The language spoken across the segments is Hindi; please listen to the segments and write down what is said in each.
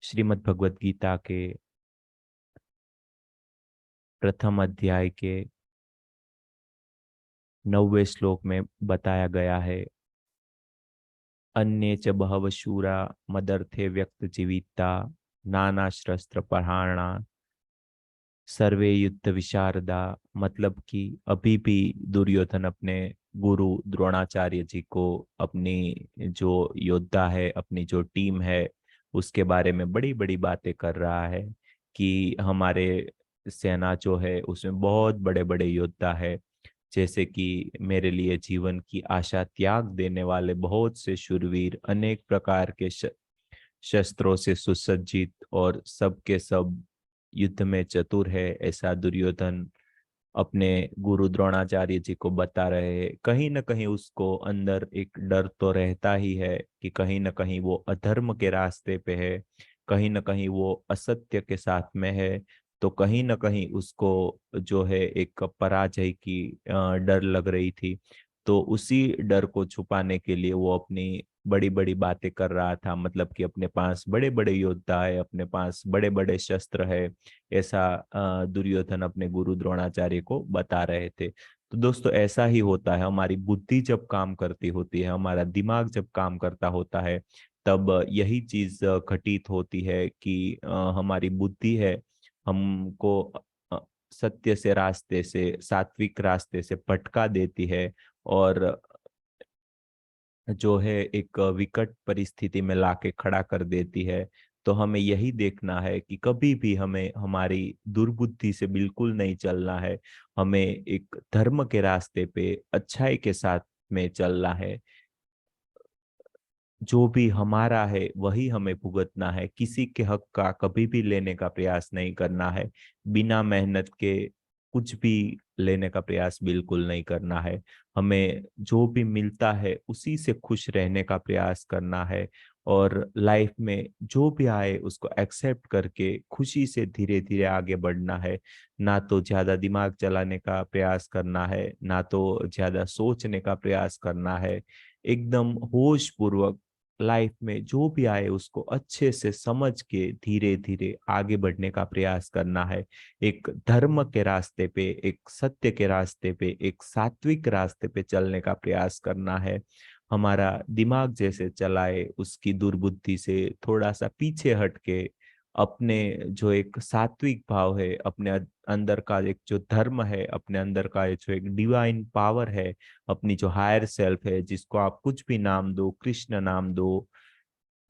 श्रीमद् भगवत गीता के प्रथम अध्याय के 9वें श्लोक में बताया गया है। अन्ये च बहव शूरा मदर्थे व्यक्त जीविता नाना शस्त्र प्रहारणा सर्वे युद्ध विशारदा। मतलब कि अभी भी दुर्योधन अपने गुरु द्रोणाचार्य जी को अपनी जो योद्धा है, अपनी जो टीम है, उसके बारे में बड़ी बड़ी बातें कर रहा है कि हमारे सेना जो है उसमें बहुत बड़े बड़े योद्धा है, जैसे कि मेरे लिए जीवन की आशा त्याग देने वाले बहुत से शूरवीर, अनेक प्रकार के शस्त्रों से सुसज्जित और सब के सब युद्ध में चतुर है, ऐसा दुर्योधन अपने गुरु द्रोणाचार्य जी को बता रहे हैं। कहीं ना कहीं उसको अंदर एक डर तो रहता ही है कि कहीं ना कहीं वो अधर्म के रास्ते पे है, कहीं ना कहीं वो असत्य के साथ में है। तो कहीं ना कहीं उसको जो है एक पराजय की डर लग रही थी। तो उसी डर को छुपाने के लिए वो अपनी बड़ी बड़ी बातें कर रहा था, मतलब कि अपने पास बड़े बड़े योद्धा है, अपने पास बड़े बड़े शस्त्र है, ऐसा दुर्योधन अपने गुरु द्रोणाचार्य को बता रहे थे। तो दोस्तों, ऐसा ही होता है, हमारी बुद्धि जब काम करती होती है, हमारा दिमाग जब काम करता होता है, तब यही चीज घटित होती है कि हमारी बुद्धि है हमको अ, सत्य से रास्ते से, सात्विक रास्ते से भटका देती है, और जो है एक विकट परिस्थिति में लाके खड़ा कर देती है। तो हमें यही देखना है कि कभी भी हमें हमारी दुर्बुद्धि से बिल्कुल नहीं चलना है। हमें एक धर्म के रास्ते पे अच्छाई के साथ में चलना है। जो भी हमारा है वही हमें भुगतना है, किसी के हक का कभी भी लेने का प्रयास नहीं करना है। बिना मेहनत के कुछ भी लेने का प्रयास बिल्कुल नहीं करना है। हमें जो भी मिलता है उसी से खुश रहने का प्रयास करना है, और लाइफ में जो भी आए उसको एक्सेप्ट करके खुशी से धीरे धीरे आगे बढ़ना है। ना तो ज्यादा दिमाग चलाने का प्रयास करना है, ना तो ज्यादा सोचने का प्रयास करना है। एकदम होश पूर्वक लाइफ में जो भी आए उसको अच्छे से समझ के धीरे धीरे आगे बढ़ने का प्रयास करना है। एक धर्म के रास्ते पे, एक सत्य के रास्ते पे, एक सात्विक रास्ते पे चलने का प्रयास करना है। हमारा दिमाग जैसे चलाए उसकी दुर्बुद्धि से थोड़ा सा पीछे हट के अपने जो एक सात्विक भाव है, अपने अंदर का एक जो धर्म है, अपने अंदर का जो एक डिवाइन पावर है, अपनी जो हायर सेल्फ है, जिसको आप कुछ भी नाम दो, कृष्ण नाम दो,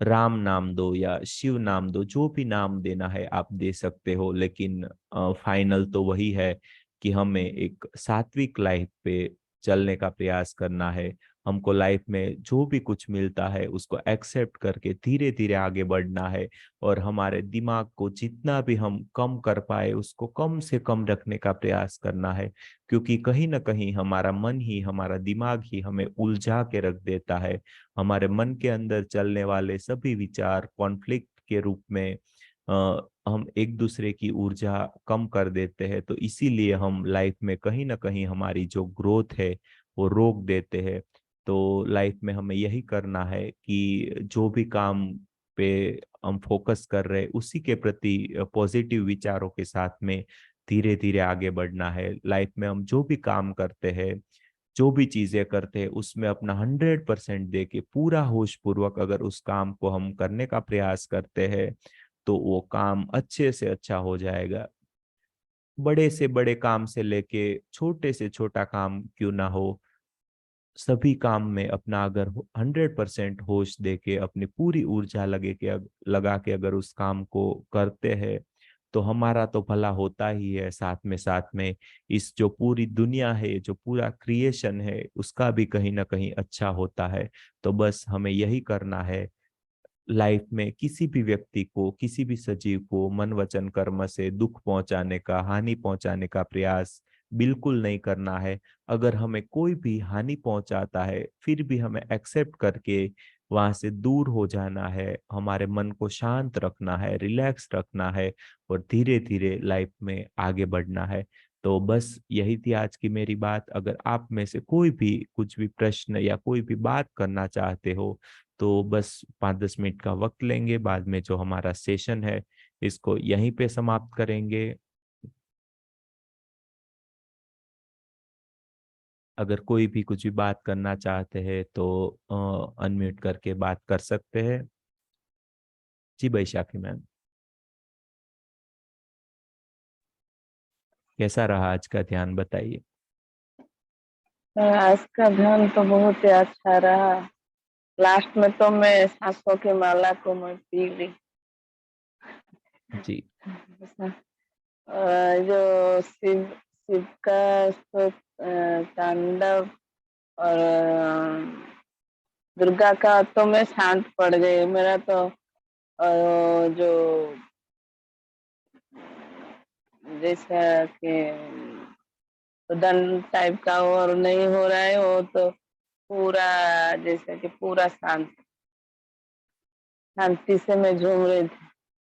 राम नाम दो या शिव नाम दो, जो भी नाम देना है आप दे सकते हो, लेकिन फाइनल तो वही है कि हमें एक सात्विक लाइफ पे चलने का प्रयास करना है। हमको लाइफ में जो भी कुछ मिलता है उसको एक्सेप्ट करके धीरे धीरे आगे बढ़ना है, और हमारे दिमाग को जितना भी हम कम कर पाए उसको कम से कम रखने का प्रयास करना है। क्योंकि कहीं ना कहीं हमारा मन ही, हमारा दिमाग ही हमें उलझा के रख देता है। हमारे मन के अंदर चलने वाले सभी विचार कॉन्फ्लिक्ट के रूप में हम एक दूसरे की ऊर्जा कम कर देते हैं। तो इसीलिए हम लाइफ में कहीं ना कहीं हमारी जो ग्रोथ है वो रोक देते हैं। तो लाइफ में हमें यही करना है कि जो भी काम पे हम फोकस कर रहे हैं उसी के प्रति पॉजिटिव विचारों के साथ में धीरे धीरे आगे बढ़ना है। लाइफ में हम जो भी काम करते हैं, जो भी चीजें करते हैं, उसमें अपना 100% दे के पूरा होश पूर्वक अगर उस काम को हम करने का प्रयास करते हैं तो वो काम अच्छे से अच्छा हो जाएगा। बड़े से बड़े काम से लेके छोटे से छोटा काम क्यों ना हो, सभी काम में अपना अगर 100% होश दे के अपनी पूरी ऊर्जा लगा के अगर उस काम को करते हैं, तो हमारा तो भला होता ही है, साथ में इस जो पूरी दुनिया है, जो पूरा क्रिएशन है, उसका भी कहीं ना कहीं अच्छा होता है। तो बस हमें यही करना है। लाइफ में किसी भी व्यक्ति को, किसी भी सजीव को मन वचन कर्म से दुख पहुंचाने का, हानि पहुंचाने का प्रयास बिल्कुल नहीं करना है। अगर हमें कोई भी हानि पहुंचाता है फिर भी हमें एक्सेप्ट करके वहां से दूर हो जाना है, हमारे मन को शांत रखना है, रिलैक्स रखना है, और धीरे धीरे लाइफ में आगे बढ़ना है। तो बस यही थी आज की मेरी बात। अगर आप में से कोई भी कुछ भी प्रश्न या कोई भी बात करना चाहते हो तो बस 5-10 मिनट का वक्त लेंगे, बाद में जो हमारा सेशन है इसको यहीं पे समाप्त करेंगे। अगर कोई भी कुछ भी बात करना चाहते हैं तो अनम्यूट करके बात कर सकते हैं। जी बैशाखी मैम, कैसा रहा आज का ध्यान, बताइए। आज का ध्यान तो बहुत ही अच्छा रहा। लास्ट में तो मैं सांसों की माला को मैं पी ली। जी जो शिव शिव का तांडव और दुर्गा का तो मैं शांत पड़ गई। मेरा तो जो जैसा कि दंड टाइप का और नहीं हो रहा है, वो तो पूरा जैसे कि पूरा शांति से मैं झूम रही थी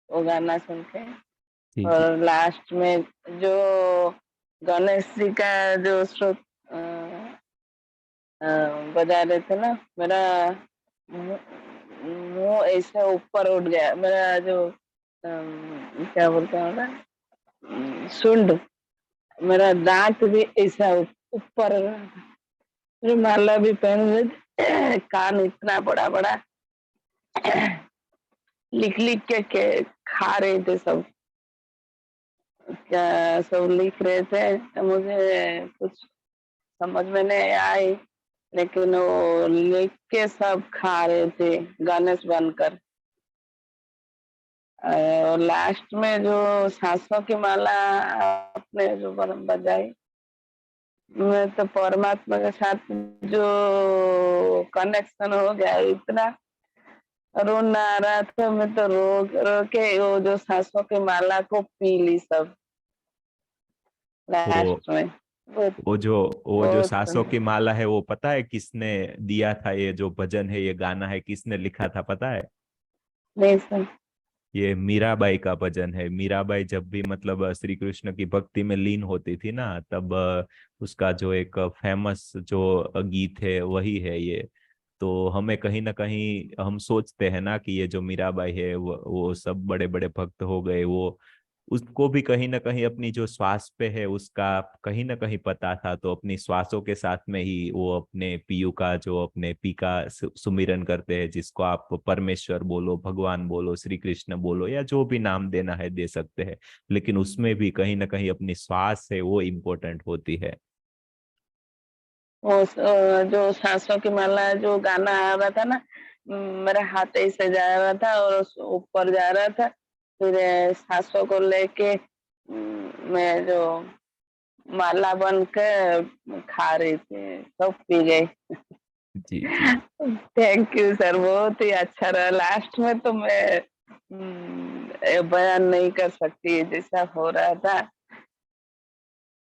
वो गाना सुन के। जी जी और लास्ट में जो गणेश जी का जो श्रुत बजा रहे थे ना, मेरा मुंह ऐसे ऊपर उठ गया। मेरा जो क्या बोलते हैं ना, सुंड, मेरा दांत भी ऐसा ऊपर। जो माला भी पहन रहे थे, कान इतना बड़ा बड़ा लिख लिख के खा रहे थे सब। क्या सब लिख रहे थे तो मुझे कुछ समझ में नहीं आई, लेकिन वो लिख के सब खा रहे थे गणेश बनकर। और लास्ट में जो सांसों की माला आपने जो बजाई, मैं तो परमात्मा के साथ जो कनेक्शन हो गया, इतना रोना आ रहा था। मैं तो रो रो के वो जो सांसों की माला को पी ली सब वो लास्ट में। बहुत वो जो बहुत सांसों की माला है, वो पता है किसने दिया था? ये जो भजन है, ये गाना है, किसने लिखा था पता है? नहीं सुन। ये मीराबाई का भजन है। मीराबाई जब भी मतलब श्री कृष्ण की भक्ति में लीन होती थी ना, तब उसका जो एक फेमस जो गीत है वही है ये। तो हमें कहीं ना कहीं हम सोचते हैं ना कि ये जो मीराबाई है वो सब बड़े बड़े भक्त हो गए, वो उसको भी कहीं ना कहीं अपनी जो श्वास पे है उसका कहीं ना कहीं पता था। तो अपनी श्वासों के साथ में ही वो अपने पीयू का, जो अपने पी का सुमिरन करते हैं, जिसको आप परमेश्वर बोलो, भगवान बोलो, श्री कृष्ण बोलो, या जो भी नाम देना है दे सकते हैं। लेकिन उसमें भी कहीं ना कहीं अपनी श्वास है वो इम्पोर्टेंट होती है। वो जो सांसों की माला जो गाना आ रहा था ना, मेरा हाथ ऐसे जा रहा था और ऊपर जा रहा था। फिर सांसों को लेके मैं जो माला बन के खा रही थी, सब पी गई। जी जी थैंक यू सर, बहुत ही अच्छा रहा। लास्ट में तो मैं बयान नहीं कर सकती जैसा हो रहा था।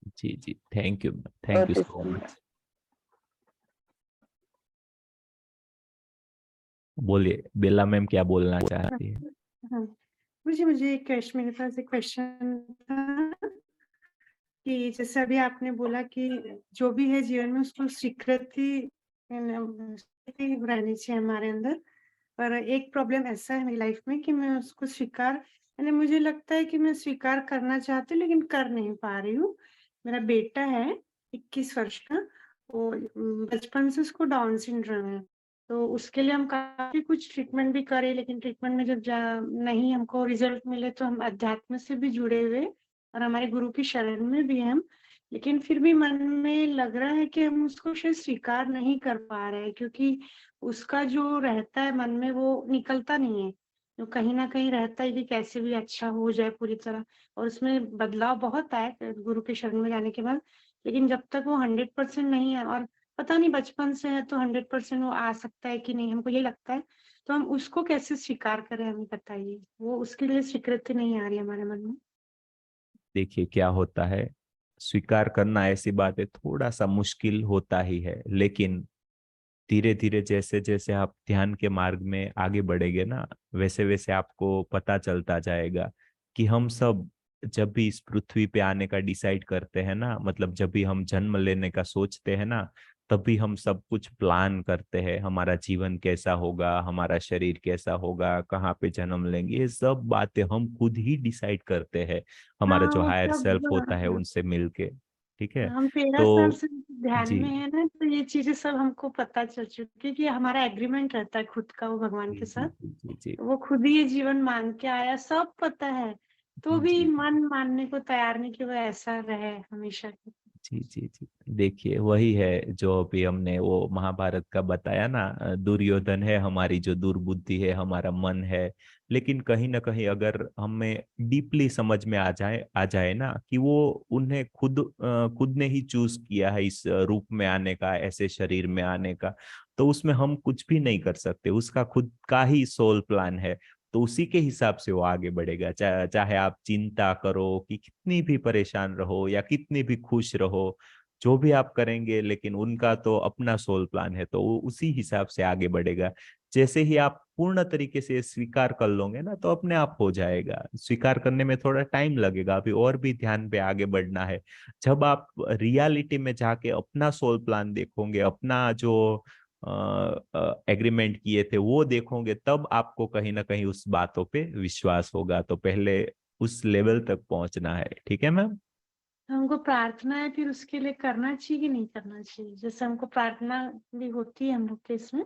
जी जी, थैंक यू बहुत ही सो सुंदर। मच। बोलिए बेला मैम, क्या बोलना चाहती है? हाँ, मुझे मुझे एक क्वेश्चन, मेरे पास एक क्वेश्चन था कि जैसे अभी आपने बोला कि जो भी है जीवन में उसको स्वीकृति रहनी चाहिए हमारे अंदर। पर एक प्रॉब्लम ऐसा है मेरी लाइफ में कि मैं उसको स्वीकार, यानी मुझे लगता है कि मैं स्वीकार करना चाहती हूँ लेकिन कर नहीं पा रही हूँ। मेरा बेटा है 21 वर्ष का, वो बचपन से उसको डाउन सिंड्रोम है। तो उसके लिए हम काफ़ी कुछ ट्रीटमेंट भी करे, लेकिन ट्रीटमेंट में जब नहीं हमको रिज़ल्ट मिले तो हम अध्यात्म से भी जुड़े हुए और हमारे गुरु की शरण में भी हैं हम। लेकिन फिर भी मन में लग रहा है कि हम उसको शायद स्वीकार नहीं कर पा रहे हैं, क्योंकि उसका जो रहता है मन में वो निकलता नहीं है। तो कहीं न कहीं रहता है कि कैसे भी अच्छा हो जाए पूरी तरह, और उसमें बदलाव बहुत आए गुरु के शरण में जाने के बाद। लेकिन जब तक वो 100% नहीं है, और पता नहीं बचपन से है तो 100% वो आ सकता है कि नहीं, हमको ये लगता है। तो हम उसको कैसे स्वीकार करें, हमें बताइए? वो उसके लिए स्वीकृति नहीं आ रही हमारे मन में। देखिए क्या होता है, स्वीकार करना ऐसी बात है, थोड़ा सा मुश्किल होता ही है, लेकिन धीरे धीरे जैसे जैसे आप ध्यान के मार्ग में आगे बढ़ेंगे ना, वैसे वैसे आपको पता चलता जाएगा कि हम सब जब भी इस पृथ्वी पे आने का डिसाइड करते हैं ना, मतलब जब भी हम जन्म लेने का सोचते हैं ना, तभी हम सब कुछ प्लान करते हैं, हमारा जीवन कैसा होगा, हमारा शरीर कैसा होगा, कहाँ पे जन्म लेंगे, ये सब बातें हम खुद ही डिसाइड करते हैं, हमारा हाँ, जो वो हायर सब सेल्फ होता है उनसे मिलके। ठीक है। हम 13 साल तो से ध्यान जी में है ना, तो ये चीजें सब हमको पता चल चुकी है कि हमारा एग्रीमेंट रहता है खुद का वो भगवान जी के जी साथ। जी जी जी वो खुद ही ये जीवन मान के आया, सब पता है, तो भी जी मन मानने को तैयार नहीं कि वो ऐसा रहे हमेशा के। जी जी जी। देखिए वही है जो अभी हमने वो महाभारत का बताया ना, दुर्योधन है हमारी जो दुर्बुद्धि है, हमारा मन है। लेकिन कहीं ना कहीं अगर हमें डीपली समझ में आ जाए ना कि वो उन्हें खुद ने ही चूज किया है इस रूप में आने का, ऐसे शरीर में आने का, तो उसमें हम कुछ भी नहीं कर सकते, उसका खुद का ही सोल प्लान है। तो उसी के हिसाब से वो आगे बढ़ेगा, चाहे आप चिंता करो कि कितनी भी परेशान रहो या कितनी भी खुश रहो, जो भी आप करेंगे, लेकिन उनका तो अपना सोल प्लान है, तो वो उसी हिसाब से आगे बढ़ेगा। जैसे ही आप पूर्ण तरीके से स्वीकार कर लोगे ना, तो अपने आप हो जाएगा। स्वीकार करने में थोड़ा टाइम लगेगा, अभी और भी ध्यान पे आगे बढ़ना है। जब आप रियलिटी में जाके अपना सोल प्लान देखोगे, अपना जो एग्रीमेंट किए थे वो देखोगे, तब आपको कहीं ना कहीं उस बातों पे विश्वास होगा। तो पहले उस लेवल तक पहुंचना है। ठीक है मैम। हमको प्रार्थना है, फिर उसके लिए करना चाहिए कि नहीं करना चाहिए? जैसे हमको प्रार्थना भी होती है हम लोग के इसमें,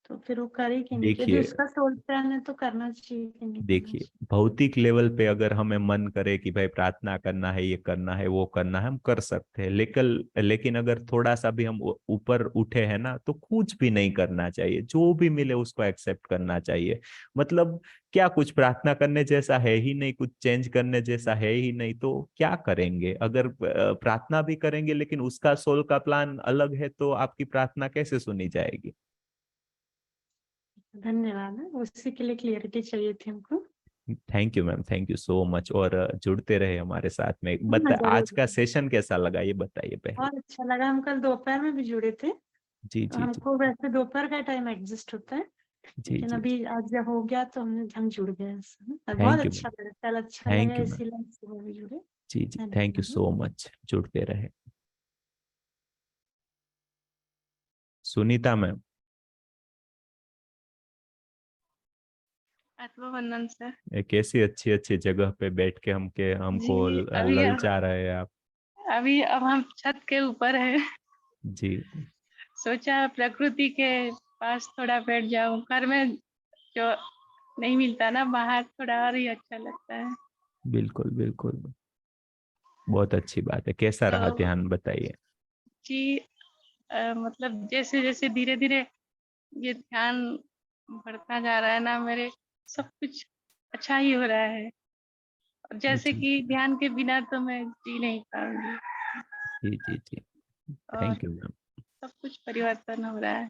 तो फिर वो करे कि नहीं? यदि देखिए उसका सोल प्लान है तो करना चाहिए कि नहीं करना देखिए चाहिए? भौतिक लेवल पे अगर हमें मन करे कि भाई प्रार्थना करना है, ये करना है, वो करना है, हम कर सकते हैं। लेकिन अगर थोड़ा सा भी हम ऊपर उठे हैं ना, तो कुछ भी नहीं करना चाहिए, जो भी मिले उसको एक्सेप्ट करना चाहिए। मतलब क्या कुछ प्रार्थना करने जैसा है ही नहीं, कुछ चेंज करने जैसा है ही नहीं, तो क्या करेंगे? अगर प्रार्थना भी करेंगे लेकिन उसका सोल का प्लान अलग है, तो आपकी प्रार्थना कैसे सुनी जाएगी? धन्यवाद है, उसी के लिए क्लियरिटी चाहिए थी हमको। Thank you ma'am, thank you so much. और जुड़ते रहे हमारे साथ में। हाँ, बता, जरूर आज का जरूर। सेशन कैसा लगा ये बताइए पहले। बहुत अच्छा लगा, हम कल दोपहर में भी जुड़े थे, जी तो जी जी हमको वैसे दोपहर का टाइम एडजस्ट होता है, जी लेकिन जी जी। अभी आज जब हो गया तो हम जुड़ गए इसमें। और बहुत थैंक यू मैम। अच्छा लगा, कल अच्छा लगा, थैंक यू मैम। इसीलिए हम सुबह भी जुड़े। जी जी, थैंक यू धन्यवाद। So much. जुड़ते रहे। सुनीता मैम। आत्मवंदन सर। ये कैसी अच्छी अच्छी जगह पे बैठ के हमको जी अभी ललचा रहे हैं आप। अभी अब हम छत के ऊपर है। जी सोचा प्रकृति के पास थोड़ा बैठ जाऊं, घर में जो नहीं मिलता ना, बाहर थोड़ा और ही अच्छा लगता है। बिल्कुल बिल्कुल। बहुत अच्छी बात है। कैसा रहा तो ध्यान बताइए। जी मतलब जैसे जैसे धीरे धीरे ये ध्यान बढ़ता जा रहा है ना, मेरे सब कुछ अच्छा ही हो रहा है। और जैसे जी कि ध्यान के बिना तो मैं जी नहीं पाऊंगी, जी जी जी। और थैंक यू मैम। सब कुछ परिवर्तन हो रहा है।